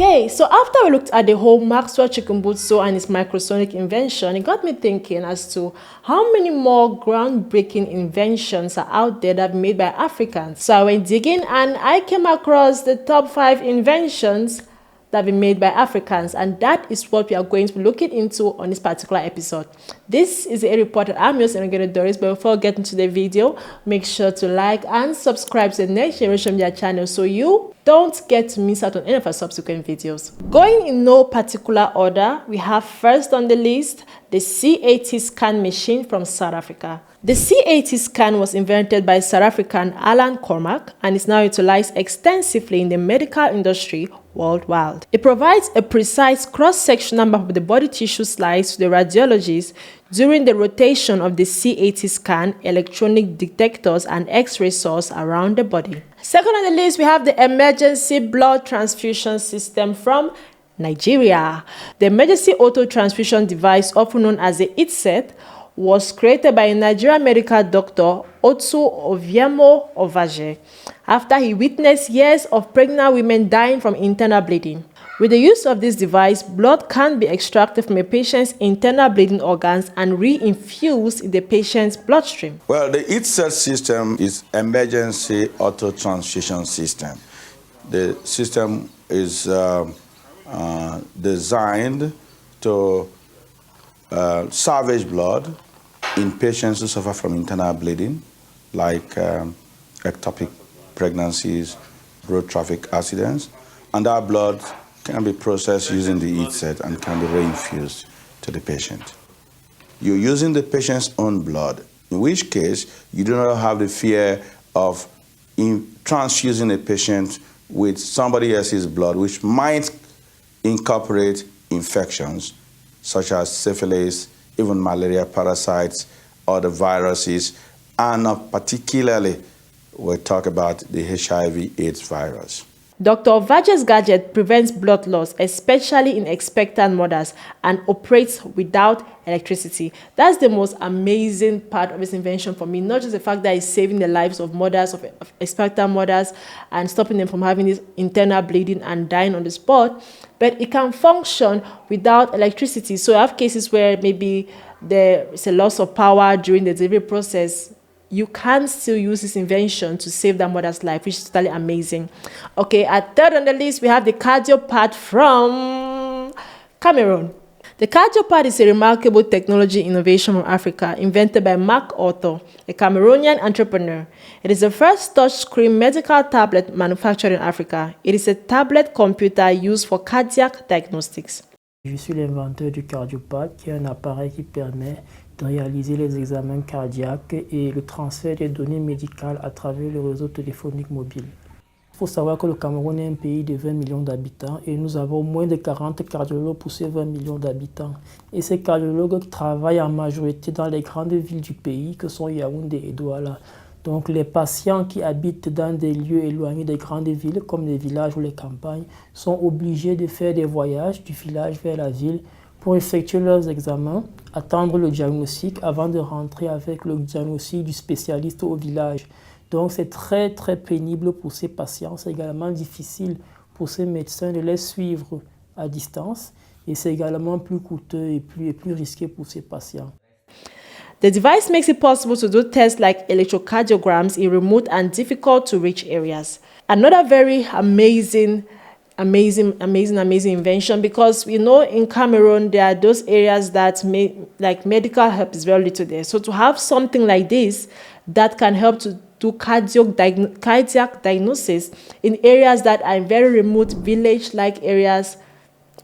Okay, so after we looked at the whole Maxwell Chikumbutso and his microsonic invention, it got me thinking as to how many more groundbreaking inventions are out there that are made by Africans. So I went digging and I came across the top 5 inventions that have been made by Africans, and that is what we are going to be looking into on this particular episode. This is a report that I'm using again, Doris, but before getting into the video, make sure to like and subscribe to the Next Generation Media channel so you don't get to miss out on any of our subsequent videos. Going in no particular order, we have first on the list the C80 scan machine from South Africa. The C80 scan was invented by South African Alan Cormack and is now utilized extensively in the medical industry worldwide. It provides a precise cross-sectional map of the body tissue slice to the radiologist during the rotation of the C80 scan, electronic detectors, and X-ray source around the body. Second on the list, we have the Emergency Blood Transfusion System from Nigeria. The Emergency Auto Transfusion Device, often known as the ITSET, was created by a Nigerian medical doctor, Otu Oviemo Ovaje, after he witnessed years of pregnant women dying from internal bleeding. With the use of this device, blood can be extracted from a patient's internal bleeding organs and re-infused in the patient's bloodstream. Well, the ITSET system is Emergency Auto Transfusion System. The system is designed to salvage blood in patients who suffer from internal bleeding, like ectopic pregnancies, road traffic accidents, and that blood can be processed using the ITSET and can be reinfused to the patient. You're using the patient's own blood, in which case you do not have the fear of transfusing a patient with somebody else's blood, which might incorporate infections such as syphilis, even malaria parasites, or the viruses, and particularly we'll talk about the HIV/AIDS virus. Dr. Ovaje's gadget prevents blood loss, especially in expectant mothers, and operates without electricity. That's the most amazing part of this invention for me, not just the fact that it's saving the lives of mothers, of expectant mothers, and stopping them from having this internal bleeding and dying on the spot, but it can function without electricity. So I have cases where maybe there is a loss of power during the delivery process. You can still use this invention to save that mother's life, which is totally amazing. Okay, at third on the list, we have the CardioPAD from Cameroon. The CardioPAD is a remarkable technology innovation from Africa, invented by Mark Otto, a Cameroonian entrepreneur. It is the first touchscreen medical tablet manufactured in Africa. It is a tablet computer used for cardiac diagnostics. Je suis l'inventeur du CardioPAD, qui est un appareil qui permet de réaliser les examens cardiaques et le transfert des données médicales à travers le réseau téléphonique mobile. Il faut savoir que le Cameroun est un pays de 20 millions d'habitants et nous avons moins de 40 cardiologues pour ces 20 millions d'habitants. Et ces cardiologues travaillent en majorité dans les grandes villes du pays, que sont Yaoundé et Douala. Donc les patients qui habitent dans des lieux éloignés des grandes villes, comme les villages ou les campagnes, sont obligés de faire des voyages du village vers la ville pour effectuer leurs examens, attendre le diagnostic avant de rentrer avec le diagnostic du spécialiste au village. Donc c'est très très pénible pour ces patients. C'est également difficile pour ces médecins de les suivre à distance et c'est également plus coûteux et plus risqué pour ces patients. The device makes it possible to do tests like electrocardiograms in remote and difficult to reach areas. Another very amazing invention, because we know in Cameroon there are those areas that like medical help is very little there. So to have something like this that can help to do cardiac diagnosis in areas that are very remote village-like areas,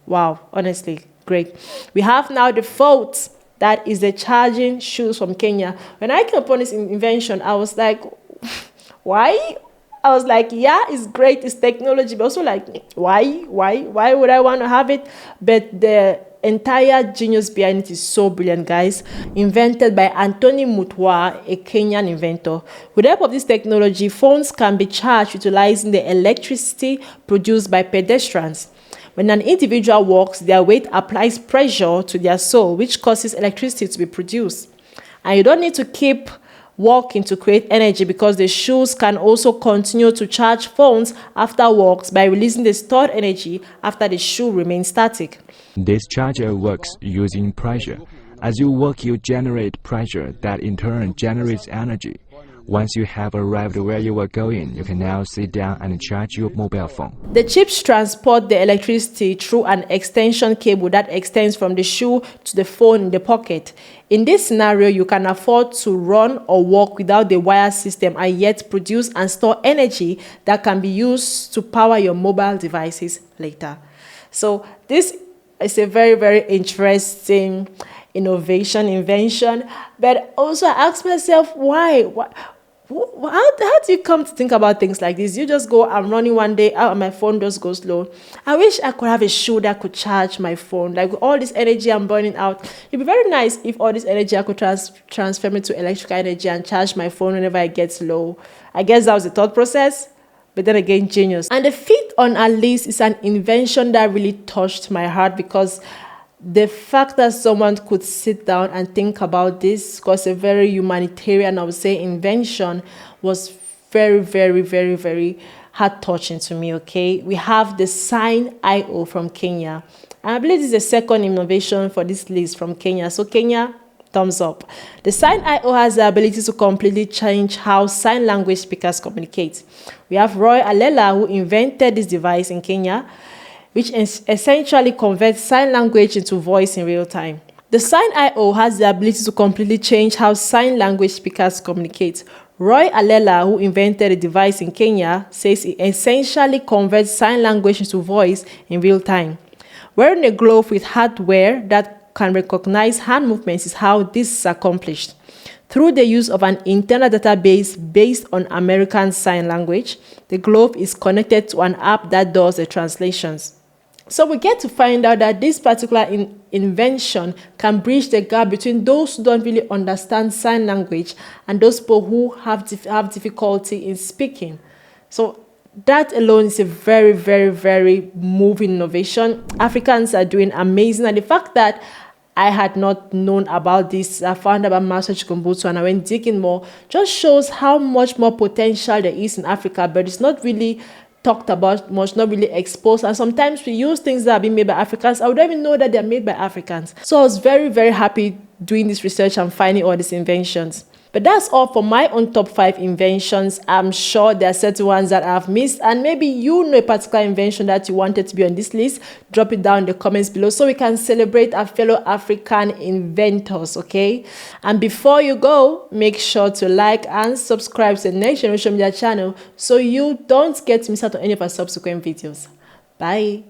wow, honestly, great. We have now the fourth. That is the charging shoes from Kenya. When I came upon this invention, I was like, why? I was like, yeah, it's great, it's technology, but also like, why would I want to have it? But the entire genius behind it is so brilliant, guys. Invented by Anthony Mutwa, a Kenyan inventor. With the help of this technology, phones can be charged utilizing the electricity produced by pedestrians. When an individual walks, their weight applies pressure to their sole, which causes electricity to be produced. And you don't need to keep walking to create energy, because the shoes can also continue to charge phones after walks by releasing the stored energy after the shoe remains static. This charger works using pressure. As you walk, you generate pressure that in turn generates energy. Once you have arrived where you are going, you can now sit down and charge your mobile phone. The chips transport the electricity through an extension cable that extends from the shoe to the phone in the pocket. In this scenario, you can afford to run or walk without the wire system and yet produce and store energy that can be used to power your mobile devices later. So this is a very, very interesting invention. But also I ask myself, why? How do you come to think about things like this? You just go, I'm running one day out and my phone just goes slow. I wish I could have a shoe that could charge my phone. Like, with all this energy I'm burning out, it'd be very nice if all this energy I could transfer me to electrical energy and charge my phone whenever it gets low. I guess that was the thought process. But then again, genius. And the fifth on our list is an invention that really touched my heart, because the fact that someone could sit down and think about this, because a very humanitarian, I would say, invention, was very, very, very, very heart-touching to me, okay? We have the Sign.io from Kenya. And I believe this is the second innovation for this list from Kenya. So Kenya, thumbs up. The Sign.io has the ability to completely change how sign language speakers communicate. We have Roy Alela, who invented this device in Kenya, which essentially converts sign language into voice in real time. The Sign.io has the ability to completely change how sign language speakers communicate. Roy Alela, who invented the device in Kenya, says it essentially converts sign language into voice in real time. Wearing a glove with hardware that can recognize hand movements is how this is accomplished. Through the use of an internal database based on American Sign Language, the glove is connected to an app that does the translations. So we get to find out that this particular invention can bridge the gap between those who don't really understand sign language and those people who have difficulty in speaking. So that alone is a very, very, very moving innovation. Africans are doing amazing. And the fact that I had not known about this, I found about Master Chikumbutsu and I went digging more, just shows how much more potential there is in Africa, but it's not really talked about much, not really exposed. And sometimes we use things that are being made by Africans. I would not even know that they're made by Africans. So I was very, very happy doing this research and finding all these inventions. But that's all for my own top 5 inventions. I'm sure there are certain ones that I've missed, and maybe you know a particular invention that you wanted to be on this list. Drop it down in the comments below so we can celebrate our fellow African inventors, okay? And before you go, make sure to like and subscribe to the Next Generation Media channel so you don't get to miss out on any of our subsequent videos. Bye.